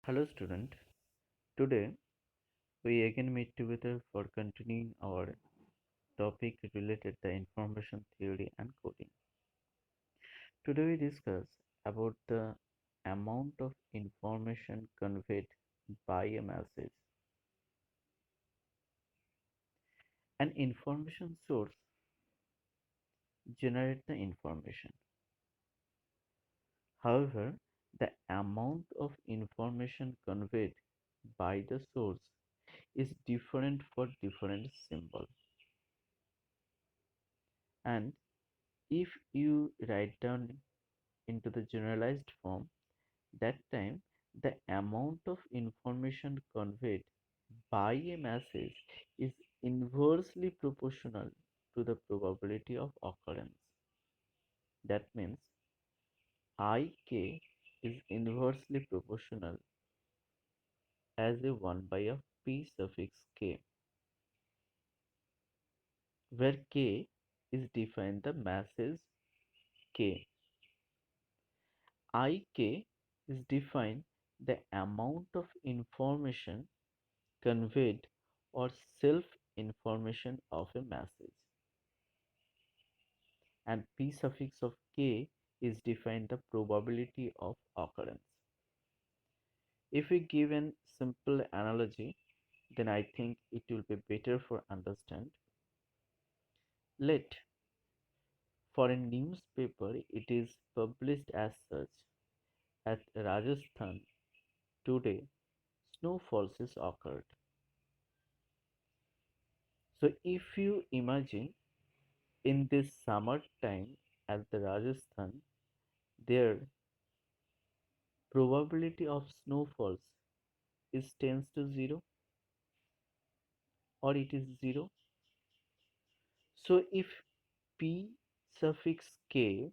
Hello student, today we again meet together for continuing our topic related to information theory and coding. Today we discuss about the amount of information conveyed by a message. An information source generates the information. However, the amount of information conveyed by the source is different for different symbols. And if you write down into the generalized form, that time the amount of information conveyed by a message is inversely proportional to the probability of occurrence. That means Ik is inversely proportional as a 1 by of p suffix k, where k is defined the message k. Ik is defined the amount of information conveyed or self-information of a message, and p suffix of k is defined the probability of occurrence. If we give a simple analogy, then I think it will be better for understand. Let for a newspaper it is published as such: at Rajasthan today snowfalls is occurred. So if you imagine in this summer time at the Rajasthan, their probability of snowfalls is tends to 0 or it is 0. So if p suffix k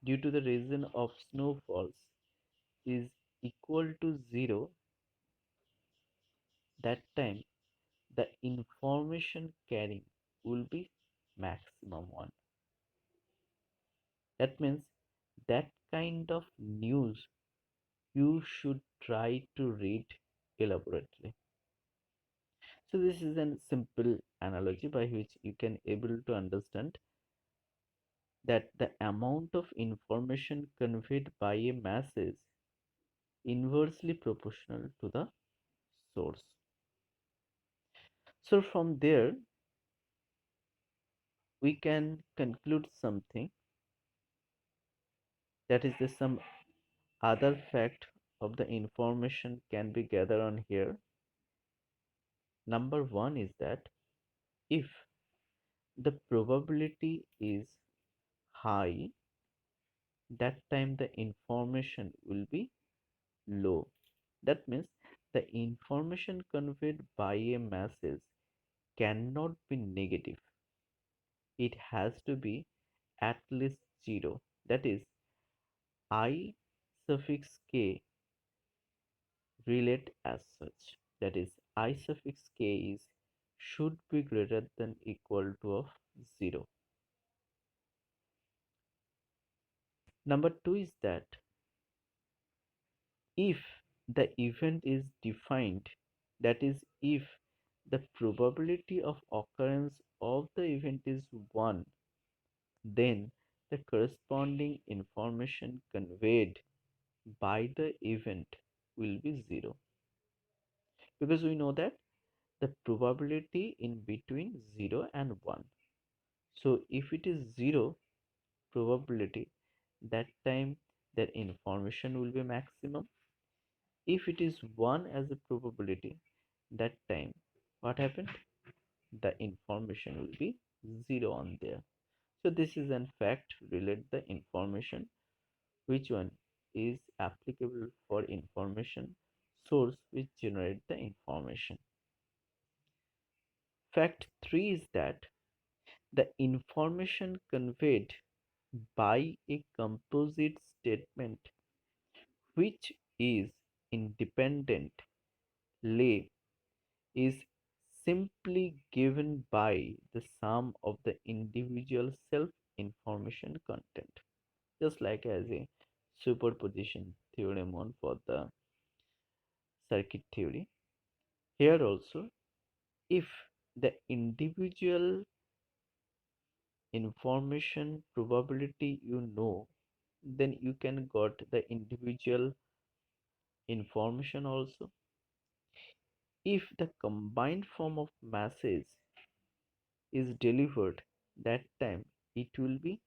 due to the reason of snowfalls is equal to 0, that time the information carrying will be maximum 1. That means that kind of news you should try to read elaborately. So this is a simple analogy by which you can able to understand that the amount of information conveyed by a message inversely proportional to the source. So from there we can conclude something, that is the some other fact of the information can be gathered on here. Number one is that if the probability is high, that time the information will be low. That means the information conveyed by a message cannot be negative. It has to be at least 0. That is, I suffix k relate as such. That is, I suffix k is should be greater than equal to of 0. Number two is that if the event is defined, that is, if the probability of occurrence of the event is 1, then the corresponding information conveyed by the event will be 0, because we know that the probability in between 0 and 1. So if it is 0 probability, that time that information will be maximum. If it is 1 as a probability, that time what happened? The information will be 0 on there. So this is in fact relate the information, which one is applicable for information source which generate the information. Fact 3 is that the information conveyed by a composite statement which is independent lay is simply given by the sum of the individual self information content, just like as a superposition theorem on for the circuit theory. Here also, if the individual information probability you know, then you can got the individual information also. If the combined form of message is delivered, that time it will be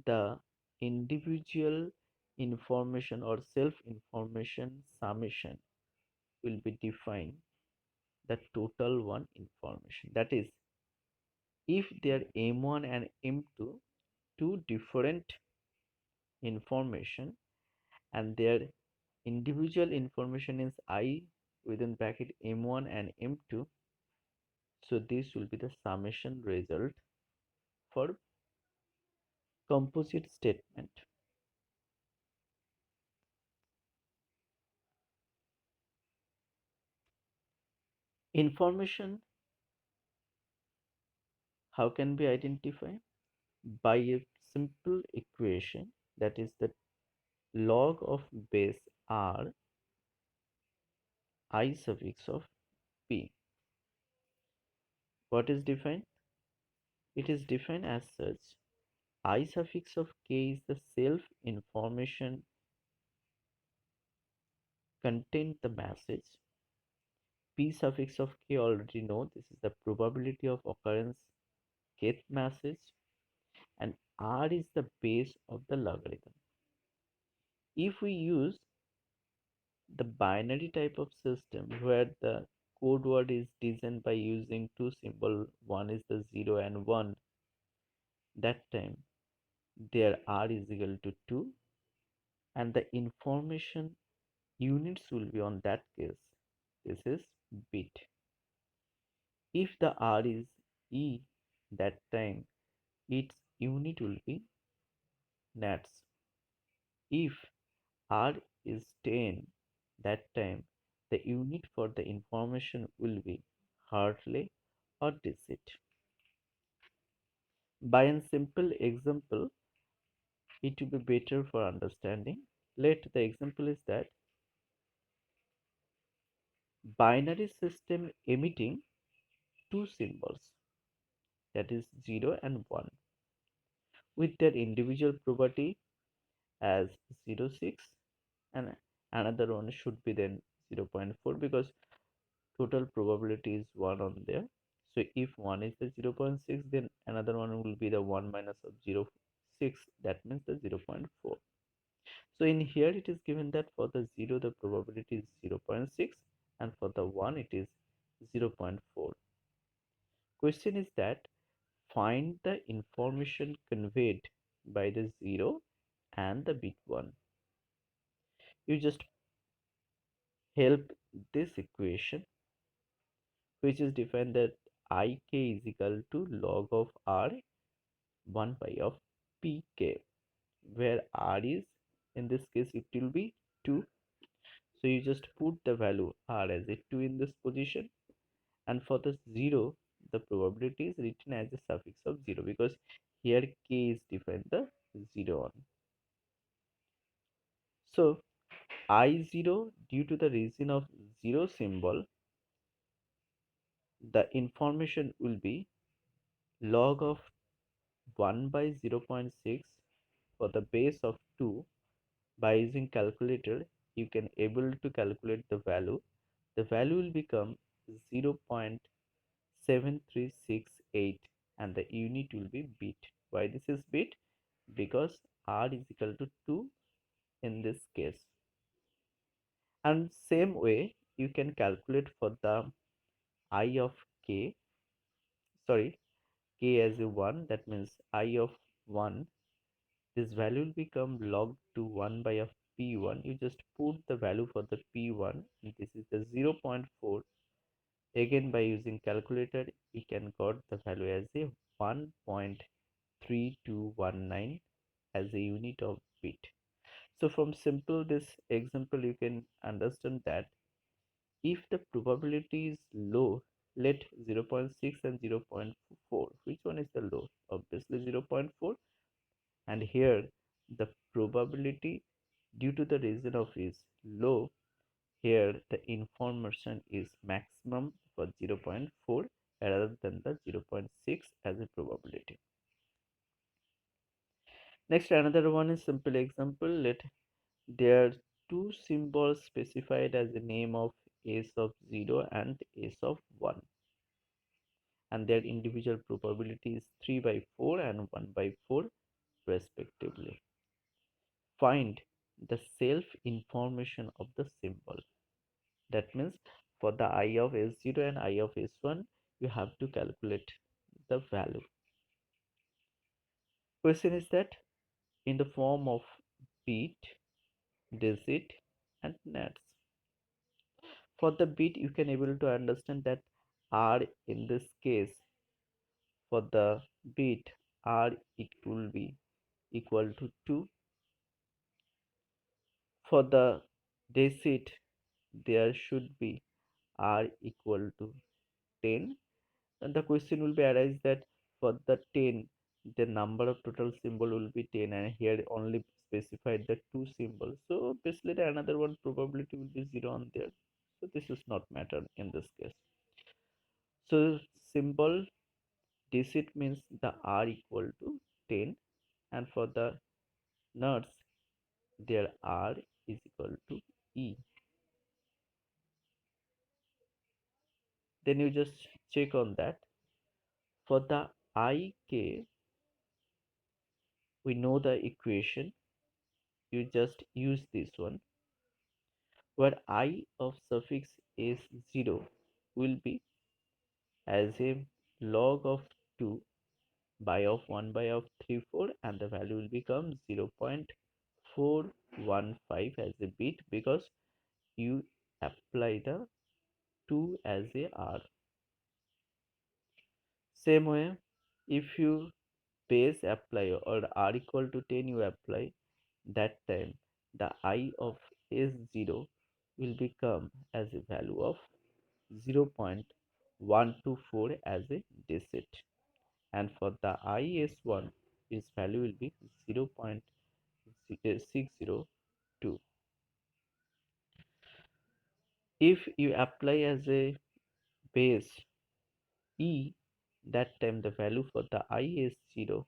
the individual information or self information summation will be defined the total one information. That is, if there M1 and M2 two different information and their individual information is I within bracket M1 and M2, so this will be the summation result for composite statement. Information, how can be identified? By a simple equation, that is the log of base r I suffix of p. What is defined? It is defined as such: I suffix of k is the self information contained the message. P suffix of k already know, this is the probability of occurrence kth message, and r is the base of the logarithm. If we use the binary type of system where the code word is designed by using two symbol, one is the 0 and 1, that time their r is equal to 2 and the information units will be on that case. This is bit. If the r is e, that time its unit will be nats. If r is 10, that time the unit for the information will be Hartley or digit. By a simple example, it will be better for understanding. Let the example is that binary system emitting two symbols, that is 0 and 1, with their individual property as 0.6, and another one should be then 0.4 because total probability is 1 on there. So if one is the 0.6, then another one will be the 1 minus of 0.6, that means the 0.4. So in here it is given that for the 0 the probability is 0.6 and for the 1 it is 0.4. Question is that find the information conveyed by the 0 and the bit 1. You just help this equation, which is defined that ik is equal to log of r 1 by of pk, where r is, in this case it will be 2. So you just put the value r as a 2 in this position, and for the 0 the probability is written as a suffix of 0 because here k is defined the 0 on. So I0, due to the reason of 0 symbol, the information will be log of 1 by 0.6 for the base of 2. By using calculator you can able to calculate the value. The value will become 0.7368 and the unit will be bit. Why this is bit? Because r is equal to 2 in this case. And same way you can calculate for the I of k, sorry, k as a 1, that means I of 1, this value will become log to 1 by of p1. You just put the value for the p1, and this is the 0.4. Again by using calculator we can got the value as a 1.3219 as a unit of bit. So from simple this example you can understand that if the probability is low, let 0.6 and 0.4, which one is the low? Obviously 0.4. And here the probability due to the reason of is low, Here the information is maximum for 0.4 rather than the 0.6 as a probability. Next, another one is simple example. Let there are two symbols specified as the name of s of 0 and s of 1, and their individual probability is 3 by 4 and 1 by 4 respectively. Find the self information of the symbol. That means for the I of S0 and I of S1, you have to calculate the value. Question is that in the form of bit, digit, and nats. For the bit, you can able to understand that R in this case, for the bit, R it will be equal to 2. For the digit, there should be R equal to 10. And the question will be arise that for the 10, the number of total symbol will be 10, and here only specified the two symbols. So basically the another one probability will be 0 on there. So this is not matter in this case. So symbol digit means the R equal to 10, and for the nuts their R is equal to E. Then you just check on that. For the IK, we know the equation. You just use this one, where I of suffix s0 will be as a log of 2 by of 1 by of 3 4, and the value will become 0.415 as a bit because you apply the 2 as a R. Same way, if you base apply or R equal to 10 you apply, that time the I of S0 will become as a value of 0.124 as a digit, and for the IS1 its value will be 0.602. If you apply as a base E, that time the value for the IS0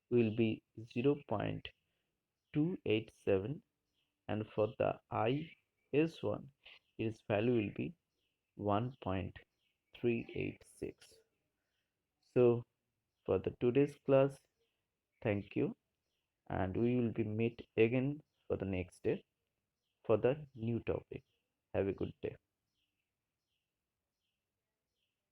will be 0.287, and for the IS1 its value will be 1.386. So for the today's class, thank you, and we will be meet again for the next day for the new topic. Have a good day.